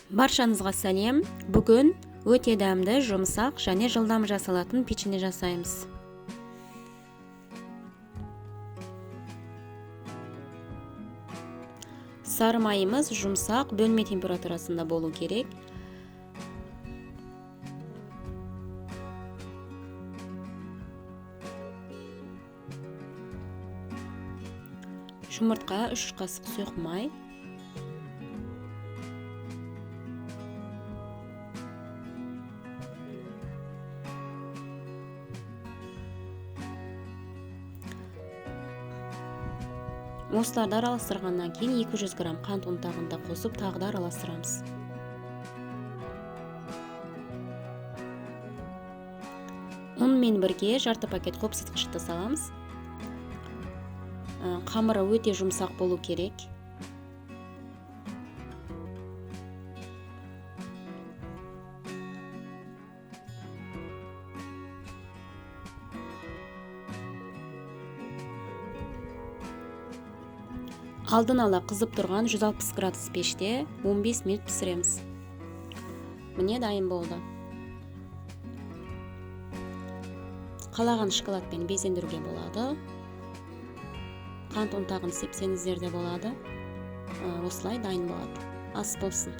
Баршаңызға сәлем. Бүгін өте дәмді, жұмсақ және жылдам жасалатын печенье жасаймыз. Сары майымыз жұмсақ, бөлме температурасында болу керек. Жұмыртқа 3 қасық сұйық май. Осыларды араластырғаннан кейін 200 грамм қант ұнтағын да қосып тағы да араластырамыз. Ұнмен бірге жарты пакет қопсытқышты саламыз. Қамыры өте жұмсақ болу керек. Алдын ала қызып тұрған 160 градус пеште 15 минут пісіреміз. Міне дайын болды. Қалаған шоколадпен безендіруге болады. Қант ұнтағын сепсеңіздер де болады. Осылай дайын болады. Ас болсын.